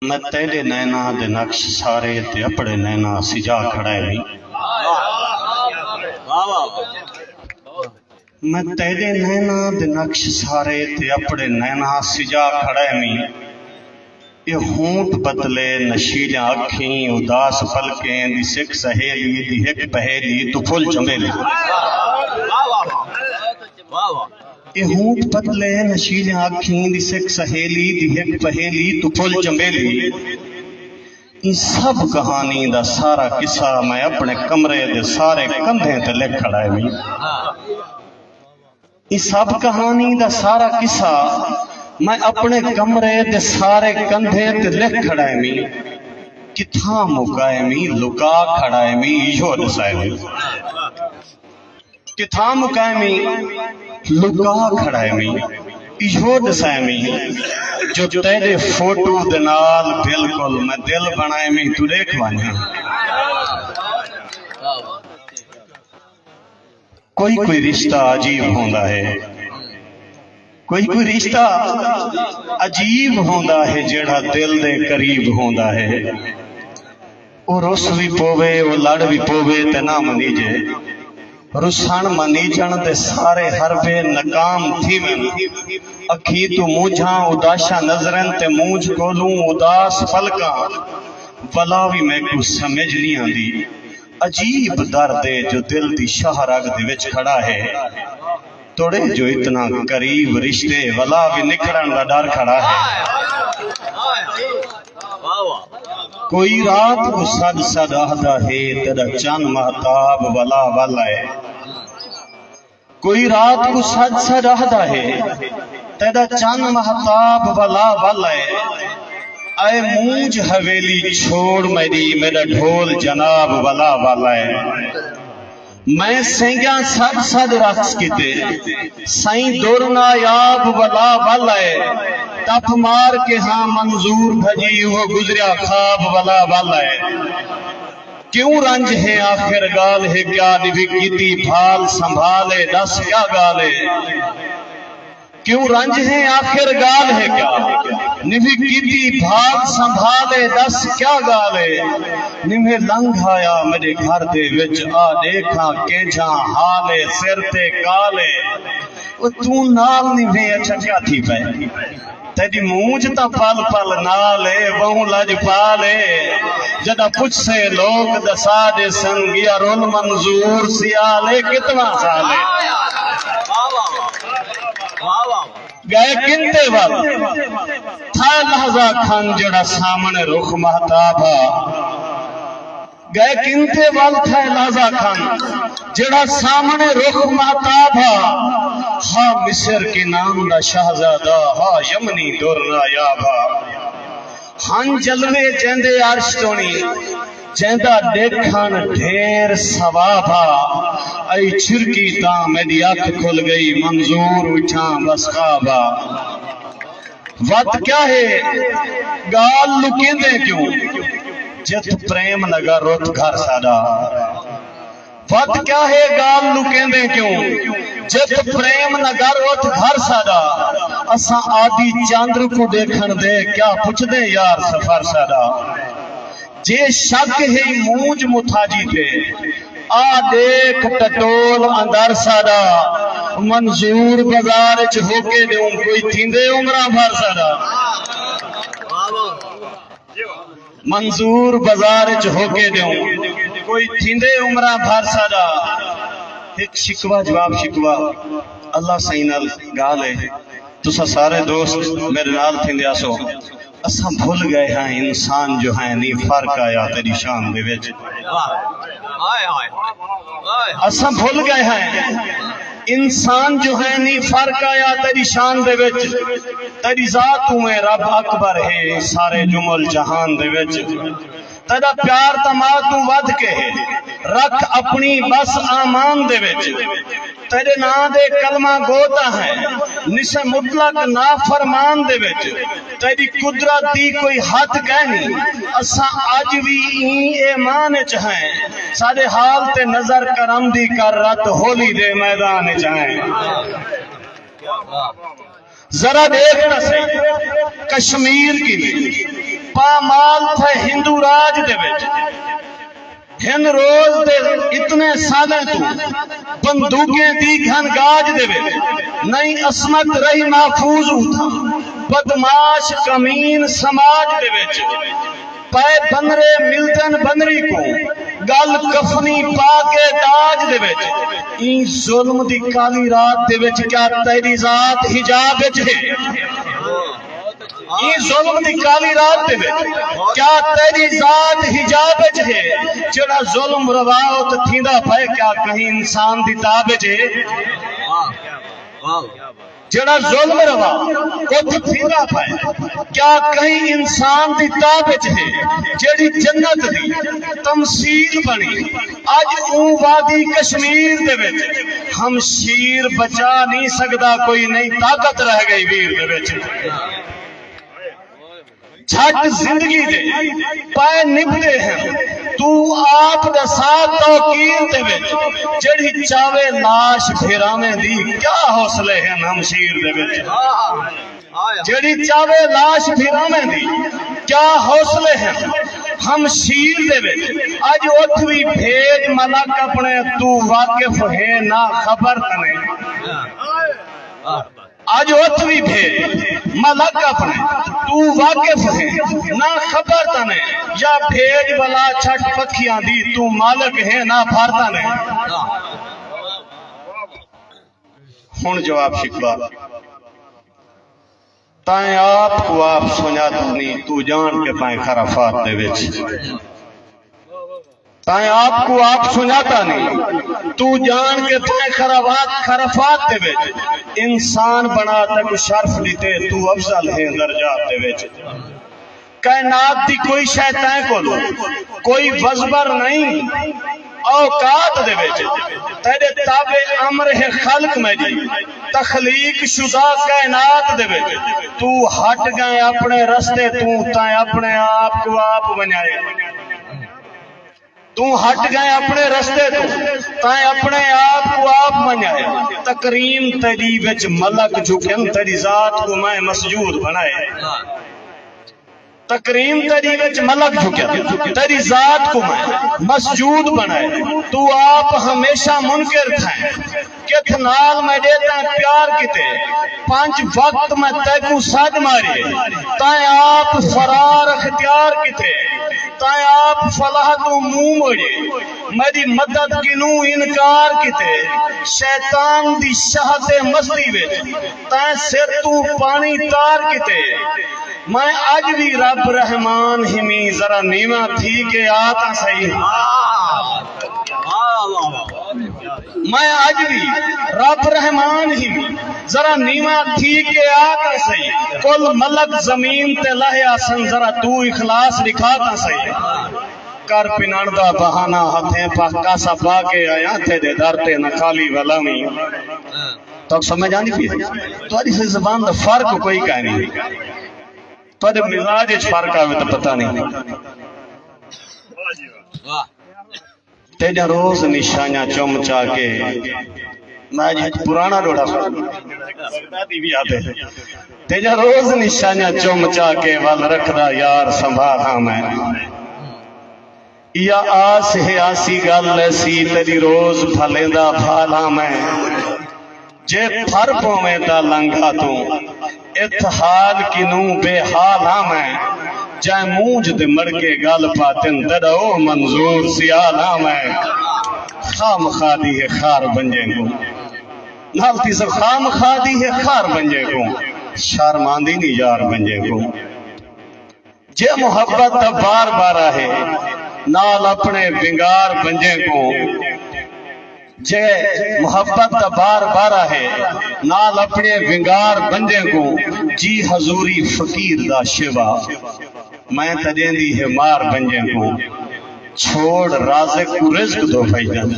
میں تیرے نینا دے نقش سارے تے اپڑے نینا سجا کھڑائے نہیں۔ میں تیرے نینا دے نقش سارے تے اپڑے نینا سجا کھڑائے نہیں۔ یہ ہونٹ بدلے نشیلیاں اکھیں اداس پلکیں دی سکھ سہیلی دی ہک پہیلی تو پھل چمیلی۔ یہ ہونٹ بدلے نشیلیاں اکھیں دی سکھ سہیلی دی ہک پہیلی تو پھل چمیلی۔ یہ سب کہانی دا سارا قصہ میں اپنے کمرے دے سارے کندھیں تے لکھ کھڑائے بھی۔ یہ سب کہانی دا سارا قصہ میں اپنے کمرے دے سارے کندھیں تے لکھ کھڑائے بھی۔ کتھاں مکائے می لکا کھڑائے می یو دسائے بھی۔ کتھاں مکائے می لکا کھڑائے می یو دسائے می۔ جو تیرے فوٹو دنال بالکل میں دل بنائے میں تو دیکھ وانیا۔ کوئی رشتہ عجیب ہوندہ ہے، کوئی رشتہ عجیب ہوندہ ہے جیڑا دل دے قریب ہوندہ ہے۔ وہ رس بھی پوے وہ لڑ بھی پوے تے نہ منیجے۔ رسان منیجن دے سارے حربے ناکام تھی میں۔ اکھی تو موجھاں اداشا نظرن تے موجھ کولوں اداس پلکاں۔ ولاوی میں کو سمجھ نہیں آندی۔ عجیب درد ہے جو دل دی شہرگ دے وچ کھڑا ہے۔ توڑے جو اتنا قریب رشتے ولاوی نکھڑن دا ڈر کھڑا ہے۔ کوئی رات کو سد سد آہدا ہے تیرا چند مہتاب ولا والا ہے۔ کوئی رات کو سد سد آہدا ہے تیرا چند مہتاب ولا والا ہے۔ اے مونج حویلی چھوڑ میرا ڈھول جناب ولا والا ہے۔ میں سینگیاں سد سد رقص کیتے سائیں دورنا یاب ولا والا ہے۔ تپ مار کے ہاں منظور بھجی وہ گزریا خواب ولا والا ہے۔ کیوں رنج ہے آخر گال ہے کیا نبی کیتی بھال سنبھالے دس کیا گالے۔ کیوں رنج ہے آخر گال ہے کیا نبی کیتی بھال سنبھالے دس کیا گالے۔ نمہیں لنگ آیا میرے گھر دے وچ آ دیکھاں کینجھاں حالے سر تے کالے۔ وہ تو نال نمہیں اچھا کیا تھی پہ تیری مونج تا پل پل نالے وہوں لج پالے۔ جدہ پچھ سے لوگ دسا دے سنگیا رول منظور سیالے کتنا سالے۔ گئے کنتے وال تھا لحظہ کھان جڑا سامنے رخ مہتابا۔ گئے کنتے وال تھا لحظہ کھان جڑا سامنے رخ مہتابا۔ ہاں مصر کے نام دا شہزادہ ہاں یمنی دورنا یابا۔ ہاں جلوے جیندے عرش تونی جیندہ دیکھان ڈھیر ثوابا۔ اے چھرکی تاں میری اکھ کھل گئی منظور اٹھاں بس خوابا۔ وقت کیا ہے گال لکیں دے کیوں جت پریم لگا روت گھر سادا۔ وقت کیا ہے گال لکیں دے کیوں جت پریم لگا روت گھر سادا۔ اساں آدھی چاندر کو دیکھن دے کیا پوچھ دے یار سفر سادا۔ جے شک ہے مونج متھاجی تھے آ دیکھ ٹٹول اندر سادا۔ منظور بازار ہو کے دوں کوئی تھیندے عمرہ بھر سادا۔ منظور بازار ہو کے دوں کوئی تھیندے عمرہ بھر سادا۔ ایک شکوہ جواب شکوہ اللہ سینال گالے تسا سارے دوست میرے نال تھیندے آسو۔ اساں بھول گئے ہیں انسان جو ہیں نہیں فرق آیا تیری شان دے وچ۔ اساں بھول گئے ہیں انسان جو ہے نہیں فرق آیا تیری شان دے وچ۔ تیری ذات میں رب اکبر ہے سارے جمل جہان دے وچ۔ تیرا پیار تمام تو ود کے رکھ اپنی بس آمان دے وچ۔ تیرے نا دے کلمہ گوتا ہے نسے مطلق نافرمان دے وچ۔ تیری قدرت دی کوئی حد کہنی اساں آج بھی ایمان چاہیں۔ سارے حال تے نظر کرم دی کر رت ہولی دے میدان چاہیں۔ ذرا دیکھنا سے کشمیر کی پامال تھے ہندو راج دے وچ ہن روز دے اتنے سالیں تو بندوقیں دی گھن گاج دے وچ نہیں عصمت رہی محفوظ تھا بدماش کمین سماج دے وچ پائے بنرے ملتن بنری کو گل کفنی پا کے داج دے وچ این ظلم دی کالی رات دے وچ کیا تیری ذات حجاب وچ ہے یہ ظلم دی کالی رات دے وچ کیا تیری ذات حجاب وچ ہے جڑا ظلم رواؤ تو تھیندا پئے کیا کہیں انسان دی تاب وچ ہے جڑا ظلم روا وہ تھیندا پئے کیا کہیں انسان دی تاب وچ ہے جڑی جنت دی تمثیل بنی اج اون وادی کشمیر دے وچ ہم شیر بچا نہیں سکدا کوئی نہیں طاقت رہ گئی ویر دے وچ جھٹ زندگی دے پائے نبدے ہیں تو آپ دا ساتھ توقیر دے وچ جڑی چاوے لاش پھیراویں دی کیا حوصلے ہیں ہم شیر دے وچ جڑی چاوے لاش پھیراویں دی کیا حوصلے ہیں ہم شیر دے وچ اج اوتھوی بھیج ملک اپنے تو واقف ہے نہ خبر تنے آج اوتھوی بھیج ملک اپنے تو واقف ہے نہ خبر تنے یا بھیج بلا چھٹ پکھیاں دی تو مالک ہے نہ بھارتا نے ہن جواب شکوا تائیں آپ کو آپ سنیاتا نہیں تو جان کے پائیں خرافات دے وچ تائیں آپ کو آپ سنیاتا نہیں تو جان کے پائیں خرافات دے وچ انسان بنا تک شرف دیتے تو افضل ہے درجات دے وچ کائنات دی کوئی شیطان کو لو کوئی وزبر نہیں اوقات دے وچ تیرے تابع امر ہے خلق میں جی تخلیق شدہ کائنات دے وچ تو ہٹ گئے اپنے رستے تو تائیں اپنے آپ کو آپ بنائے تو ہٹ گئے اپنے رستے تو تائیں اپنے آپ کو آپ بنائے تکریم تیری وچ ملک جھکن تیری ذات کو میں مسجود بنائے تکریم تیری وچ ملک جھکن تیری ذات کو میں مسجود بنائے تو آپ ہمیشہ منکر تھے کت نال میں دیتا ہے پیار کتے 5 وقت میں تے کو سج مارے تائیں آپ فرار اختیار کتے تائیں آپ فلاح تو منہ موڑے میری مدد گنوں انکار کتے شیطان دی شہت مستی وچ تائیں سر تو پانی تار کتے میں آج بھی رب رحمان ہمی ذرا نیمہ تھی کہ آتا صحیح میں آج بھی رب رحمان ہمی ذرا نیمہ تھی کہ آتا صحیح کل ملک زمین تے لہیا سن ذرا تو اخلاص دکھاتا صحیح کر پنان دا بہانہ ہتھیں پاکا سا پاکے آیا تھے دے درتے نخالی ولامی تو سمجھ آنی پی تو آدھی سے زبان دا فرق کوئی کہہ نہیں تو جب مزاج فرق آئے تو پتہ نہیں تیجا روز نشانیاں چوم چاہ کے میں جی پرانا روڑا سکتی بھی آتے تیجا روز نشانیاں چوم چاہ کے وال رکھ دا یار سنبھالا میں یا آس ہے آسی گل ایسی تیری روز بھلیندہ بھالا میں جے پھر پویں دا لنگا تو اتحال کی نو بے حالا میں جائے مونج دے مڑکے گال پاتن دڑو منظور سیالا میں خام خادی ہے خار بنجے کو نالتی سے خام خادی ہے خار بنجے کو شارماندی نہیں یار بنجے کو جے محبت بار بارا ہے نال اپنے بنگار بنجے کو جے محبت بار بارا ہے نال اپنے ونگار بندے کو جی حضوری فقیر دا شیوا میں تجیندی ہے مار بنجے کو چھوڑ رازق کو رزق دو پھائی جانا